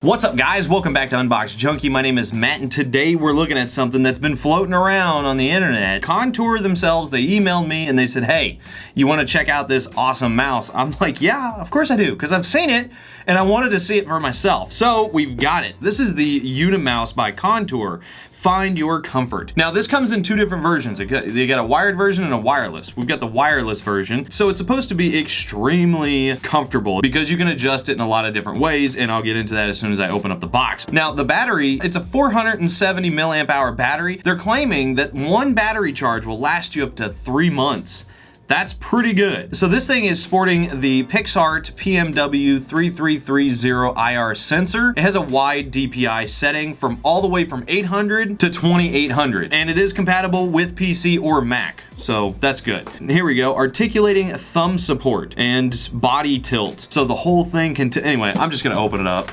What's up guys, welcome back to Unbox Junkie. My name is Matt and today we're looking at something that's been floating around on the internet. Contour themselves, they emailed me and they said, hey, you want to check out this awesome mouse? I'm like, yeah, of course I do, because I've seen it and I wanted to see it for myself. So we've got it. This is the Unimouse by Contour. Find your comfort. Now this comes in two different versions. You got a wired version and a wireless. We've got the wireless version. So it's supposed to be extremely comfortable because you can adjust it in a lot of different ways, and I'll get into that as soon as I open up the box. Now the battery, it's a 470 milliamp hour battery. They're claiming that one battery charge will last you up to 3 months. That's pretty good. So this thing is sporting the Pixart PMW3330 IR sensor. It has a wide DPI setting from all the way from 800 to 2800, and it is compatible with PC or Mac. So that's good. And here we go, articulating thumb support and body tilt. So the whole thing can, anyway, I'm just gonna open it up.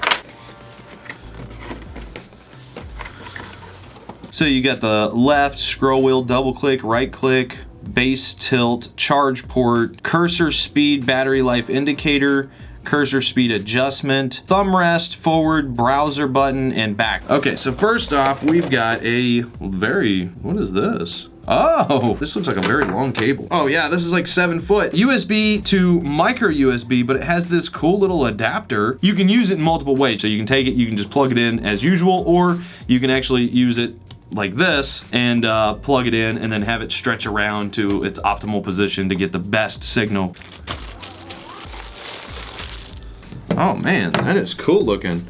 So you got the left scroll wheel, double click, right click, base tilt, charge port, cursor speed, battery life indicator, cursor speed adjustment, thumb rest, forward, browser button, and back. Okay, so first off, we've got a what is this? Oh, this looks like a very long cable. Oh yeah, this is like 7 foot. USB to micro USB, but it has this cool little adapter. You can use it in multiple ways. So you can take it, you can just plug it in as usual, or you can actually use it like this and plug it in and then have it stretch around to its optimal position to get the best signal. Oh man, that is cool looking.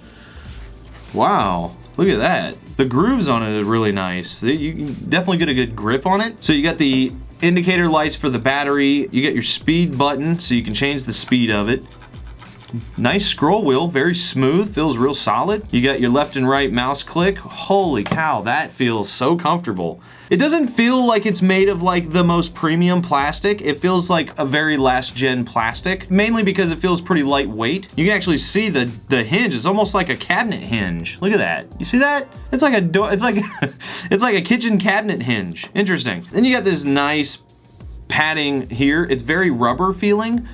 Wow, look at that. The grooves on it are really nice. You can definitely get a good grip on it. So you got the indicator lights for the battery. You got your speed button so you can change the speed of it. Nice scroll wheel, very smooth, feels real solid. You got your left and right mouse click. Holy cow, that feels so comfortable. It doesn't feel like it's made of like the most premium plastic. It feels like a very last gen plastic, mainly because it feels pretty lightweight. You can actually see the hinge. It's almost like a cabinet hinge. Look at that. You see that? It's like a door. It's like it's like a kitchen cabinet hinge. Interesting. Then you got this nice padding here. It's very rubber feeling.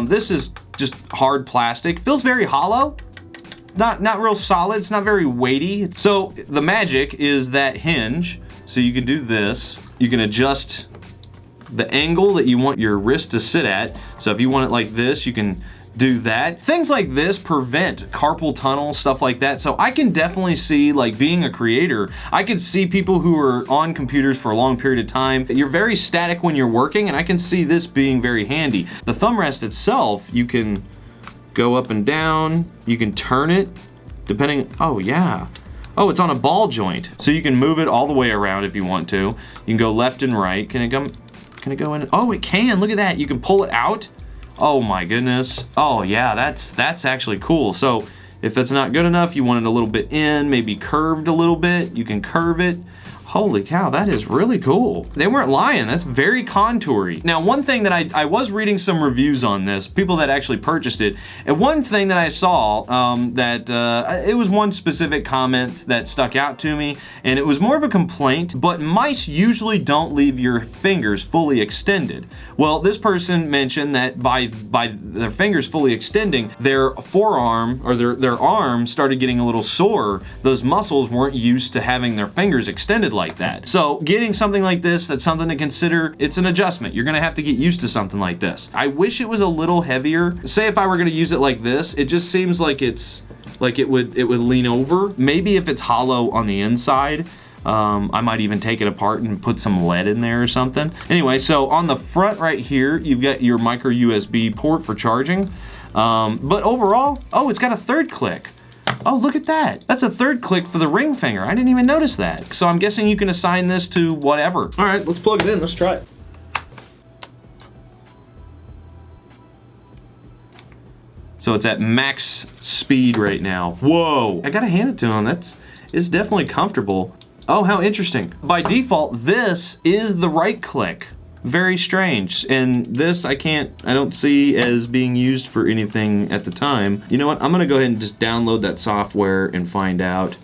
This is just hard plastic. Feels very hollow. Not real solid. It's not very weighty. So the magic is that hinge. So you can do this. You can adjust the angle that you want your wrist to sit at. So if you want it like this, you can do that. Things like this prevent carpal tunnel, stuff like that. So I can definitely see, like being a creator, I could see people who are on computers for a long period of time. You're very static when you're working, and I can see this being very handy. The thumb rest itself, you can go up and down, you can turn it depending, oh yeah. Oh, it's on a ball joint. So you can move it all the way around if you want to. You can go left and right. Can it go in? Oh, it can, look at that. You can pull it out. Oh my goodness. Oh yeah, that's actually cool. So if that's not good enough, you want it a little bit in, maybe curved a little bit, you can curve it. Holy cow, that is really cool. They weren't lying, that's very contoury. Now, one thing that I was reading some reviews on this, people that actually purchased it, and one thing that I saw it was one specific comment that stuck out to me, and it was more of a complaint, but mice usually don't leave your fingers fully extended. Well, this person mentioned that by their fingers fully extending, their forearm or their arm started getting a little sore. Those muscles weren't used to having their fingers extended like that. So getting something like this, that's something to consider. It's an adjustment. You're gonna have to get used to something like this. I wish it was a little heavier. Say if I were gonna use it like this, it just seems like it would lean over. Maybe if it's hollow on the inside, I might even take it apart and put some lead in there or something. Anyway, so on the front right here, you've got your micro USB port for charging. But overall, oh, it's got a third click. Oh, look at that. That's a third click for the ring finger. I didn't even notice that. So I'm guessing you can assign this to whatever. All right, let's plug it in. Let's try it. So it's at max speed right now. Whoa, I gotta hand it to him. It's definitely comfortable. Oh, how interesting. By default, this is the right click. Very strange. And this I don't see as being used for anything at the time. You know what? I'm gonna go ahead and just download that software and find out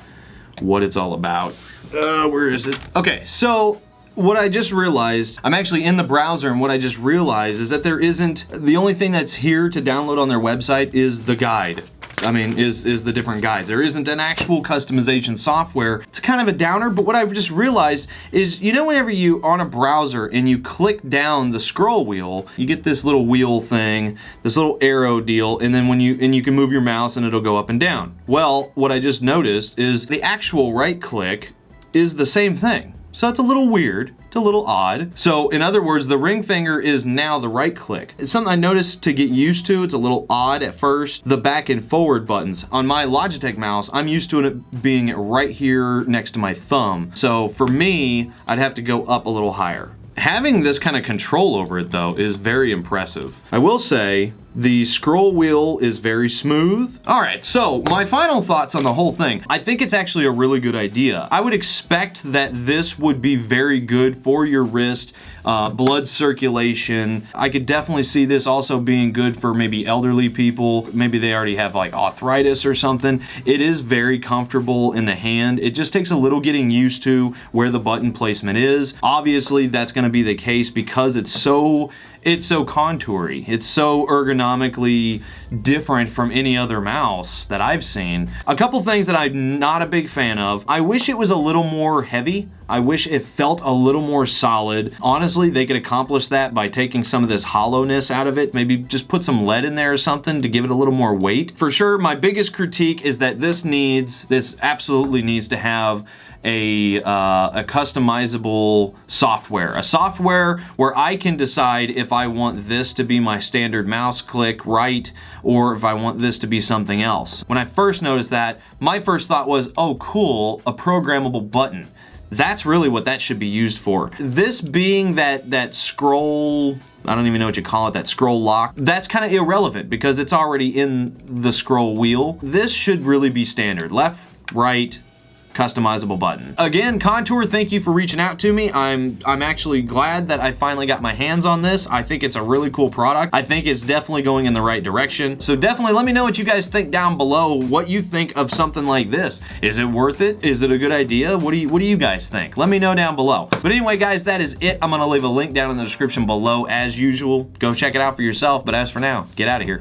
what it's all about. Where is it? Okay, so what I just realized, I'm actually in the browser, and what I just realized is that the only thing that's here to download on their website is the guide. I mean, is the different guides. There isn't an actual customization software. It's kind of a downer, but what I've just realized is, you know, whenever you on a browser and you click down the scroll wheel, you get this little wheel thing, this little arrow deal, and then you can move your mouse and it'll go up and down. Well, what I just noticed is the actual right click is the same thing. So it's a little weird, it's a little odd. So in other words, the ring finger is now the right click. It's something I noticed to get used to. It's a little odd at first. The back and forward buttons. On my Logitech mouse, I'm used to it being right here next to my thumb. So for me, I'd have to go up a little higher. Having this kind of control over it though is very impressive. I will say the scroll wheel is very smooth. All right, so my final thoughts on the whole thing. I think it's actually a really good idea. I would expect that this would be very good for your wrist, blood circulation. I could definitely see this also being good for maybe elderly people. Maybe they already have like arthritis or something. It is very comfortable in the hand. It just takes a little getting used to where the button placement is. Obviously, that's gonna be the case because it's so contoury. It's so ergonomically different from any other mouse that I've seen. A couple things that I'm not a big fan of. I wish it was a little more heavy. I wish it felt a little more solid. Honestly, they could accomplish that by taking some of this hollowness out of it. Maybe just put some lead in there or something to give it a little more weight. For sure, my biggest critique is that this absolutely needs to have a customizable software. A software where I can decide if I want this to be my standard mouse click right, or if I want this to be something else. When I first noticed that, my first thought was, oh cool, a programmable button. That's really what that should be used for. This being that scroll, I don't even know what you call it, that scroll lock, that's kind of irrelevant because it's already in the scroll wheel. This should really be standard. Left, right, customizable button. Again, Contour, thank you for reaching out to me. I'm actually glad that I finally got my hands on this. I think it's a really cool product. I think it's definitely going in the right direction. So definitely let me know what you guys think down below, what you think of something like this. Is it worth it? Is it a good idea? What do you guys think? Let me know down below. But anyway, guys, that is it. I'm gonna leave a link down in the description below as usual. Go check it out for yourself. But as for now, get out of here.